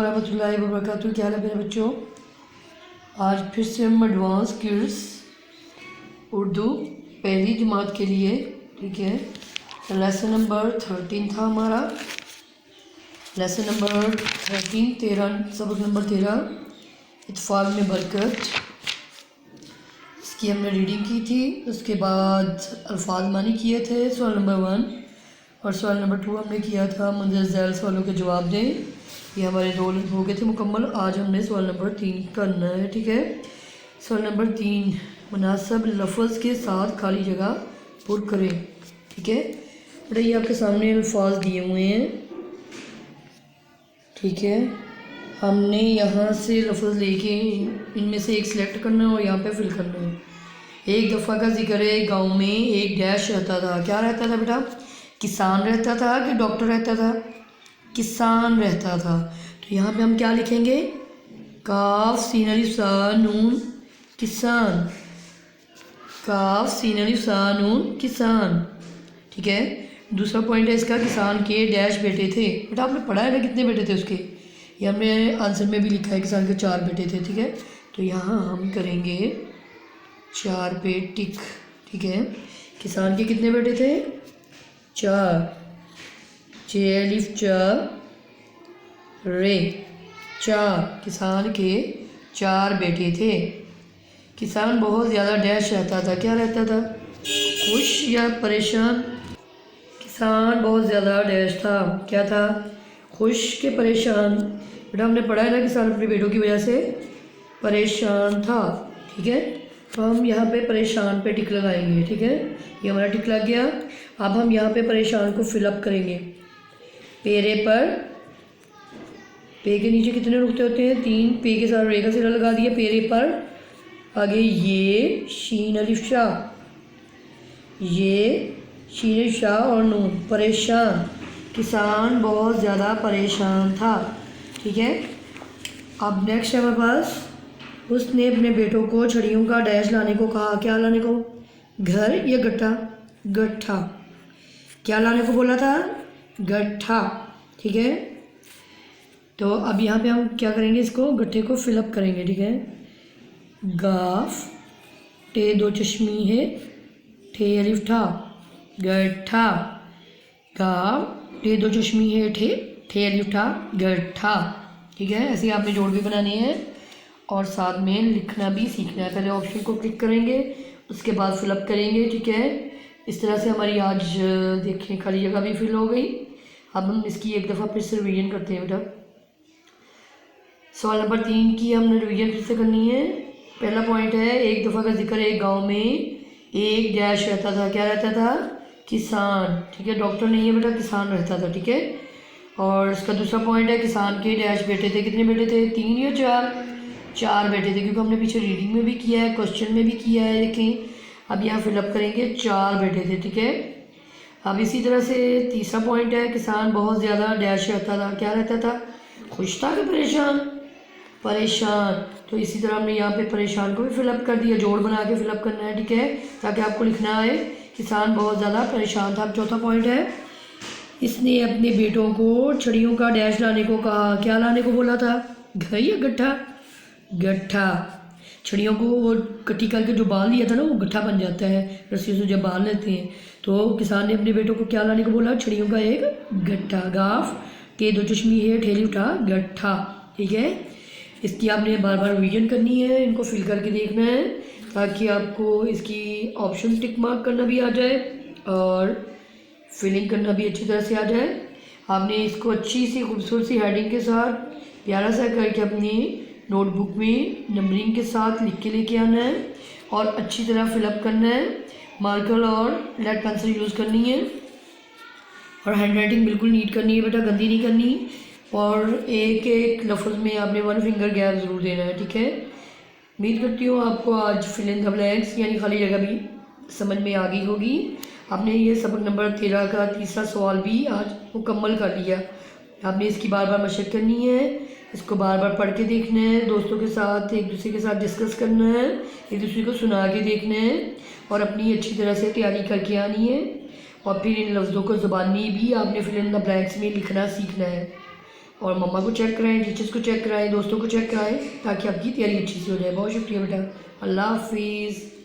वरहमतुल्लाहि वबरकातुहू। क्या हाल है मेरे बच्चों? आज फिर से हम एडवांस कोर्स उर्दू पहली जमात के लिए, ठीक है, लेसन नंबर 13 था हमारा। लेसन नंबर 13 सबक नंबर 13 इत्फाक में बरकत, इसकी हमने रीडिंग की थी। उसके बाद अल्फाज मानी किए थे सवाल नंबर 1, और सवाल नंबर 2 हमने किया था मंजर झैल सवालों के जवाब दें। ये हमारे 2 हो गए थे मुकम्मल। आज हमने सवाल नंबर 3 करना है, ठीक है। सवाल नंबर 3, मुनासिब लफ्ज़ के साथ खाली जगह पुर करें, ठीक है। बेटा ये आपके सामने अल्फाज दिए हुए हैं, ठीक है। हमने यहाँ से लफ्ज़ लेके इनमें से एक सिलेक्ट करना है और यहाँ पे फिल करना है। एक दफ़ा का जिक्र है, गांव में एक डैश रहता था। क्या रहता था बेटा? किसान रहता था कि डॉक्टर रहता था? किसान रहता था। तो यहाँ पे हम क्या लिखेंगे? काफ सीन अलिफ सा नून किसान, काफ सीन अलिफ सा नून किसान, ठीक है। दूसरा पॉइंट है इसका, किसान के डैश बेटे थे। बेटा आपने पढ़ा है ना कितने बेटे थे उसके? ये हमने आंसर में भी लिखा है, किसान के 4 बेटे थे, ठीक है। तो यहाँ हम करेंगे 4 पे टिक, ठीक है। किसान के कितने बेटे थे? 4, चे अलिफ चा रे, 4। किसान के 4 बेटे थे। किसान बहुत ज़्यादा डैश रहता था। क्या रहता था? खुश या परेशान? किसान बहुत ज़्यादा डैश था। क्या था? खुश के परेशान? बेटा हमने पढ़ा है ना, किसान अपने बेटों की वजह से परेशान था, ठीक है। तो हम यहाँ पे परेशान पे टिक लगाएंगे, ठीक है। ये हमारा टिक लग गया। अब हम यहाँ पे परेशान को फिलअप करेंगे। पेरे पर, पे के नीचे कितने नुक्ते होते हैं? 3। पे के साथ रे का सिरा लगा दिया। पेरे पर आगे ये शीन अलिफ शाह, ये शीन अलिफ शाह और नून, परेशान। किसान बहुत ज़्यादा परेशान था, ठीक है। अब नेक्स्ट है हमारे पास, उसने अपने बेटों को छड़ियों का डैश लाने को कहा। क्या लाने को? घर या गट्ठा? गट्ठा। क्या लाने को बोला था? गट्ठा, ठीक है। तो अब यहाँ पे हम क्या करेंगे? इसको गट्ठे को फिलअप करेंगे, ठीक है। गाफ टे 2 चश्मी है, ठे अलिफ ठा, गट्ठा। गाफ टे 2 चश्मी है, ठे अलिफ ठा, गट्ठा, ठीक है। ऐसे आपने जोड़ भी बनानी है और साथ में लिखना भी सीखना है। पहले ऑप्शन को क्लिक करेंगे, उसके बाद फिलअप करेंगे, ठीक है। इस तरह से हमारी आज देखें खाली जगह भी फिल हो गई। अब हम इसकी एक दफ़ा फिर से रिवीजन करते हैं बेटा। सवाल नंबर 3 की हमने रिवीजन फिर से करनी है। पहला पॉइंट है, एक दफ़ा का जिक्र है, गांव में एक डैश रहता था। क्या रहता था? किसान, ठीक है। डॉक्टर नहीं है बेटा, किसान रहता था, ठीक है। और इसका दूसरा पॉइंट है, किसान के डैश बेटे थे। कितने बेटे थे? 3 या 4? 4 बेटे थे, क्योंकि हमने पीछे रीडिंग में भी किया है, क्वेश्चन में भी किया है, देखें। अब यहाँ फिलअप करेंगे, 4 बेटे थे, ठीक है। अब इसी तरह से तीसरा पॉइंट है, किसान बहुत ज़्यादा डैश रहता था। क्या रहता था? खुश था कि परेशान? परेशान। तो इसी तरह हमने यहाँ पे परेशान को भी फिलअप कर दिया, जोड़ बना के फिलअप करना है, ठीक है, ताकि आपको लिखना है किसान बहुत ज़्यादा परेशान था। अब चौथा पॉइंट है, इसने अपने बेटों को छड़ियों का डैश लाने को कहा। क्या लाने को बोला था? घर या गट्ठा? गट्ठा। छड़ियों को वो कट्ठी करके जो बांध लिया था ना, वो गट्ठा बन जाता है, रस्सी से जब बांध लेते हैं। तो किसान ने अपने बेटों को क्या लाने को बोला? छड़ियों का एक गट्ठा। गाफ के 2 चश्मी है, ठेली उठा, गट्ठा, ठीक है। इसकी आपने बार बार रिवीजन करनी है, इनको फिल करके देखना है, ताकि आपको इसकी ऑप्शन टिक मार्क करना भी आ जाए और फिलिंग करना भी अच्छी तरह से आ जाए। आपने इसको अच्छी सी खूबसूरत सी हेडिंग के साथ प्यारा सा करके अपनी नोटबुक में नंबरिंग के साथ लिख के लेके आना है और अच्छी तरह फिलअप करना है। मार्कर और लेड पेंसिल यूज़ करनी है और हैंड राइटिंग बिल्कुल नीट करनी है बेटा, गंदी नहीं करनी। और एक एक लफ्ज़ में आपने 1 फिंगर गैप ज़रूर देना है, ठीक है। उम्मीद करती हूँ आपको आज फिल इन द ब्लैंक्स यानी खाली जगह भी समझ में आ गई होगी। आपने ये सबक नंबर 13 का तीसरा सवाल भी आज मुकम्मल कर लिया। आपने इसकी बार बार मशक करनी है, इसको बार बार पढ़ के देखना है, दोस्तों के साथ एक दूसरे के साथ डिस्कस करना है, एक दूसरे को सुना के देखना है और अपनी अच्छी तरह से तैयारी करके आनी है। और फिर इन लफ्ज़ों को ज़बानी भी आपने फिल इन द ब्लैंक्स में लिखना सीखना है। और मम्मा को चेक कराएं, टीचर्स को चेक कराएं, दोस्तों को चेक कराएं, ताकि आपकी तैयारी अच्छी सी हो जाए। बहुत शुक्रिया बेटा, अल्लाह हाफिज़।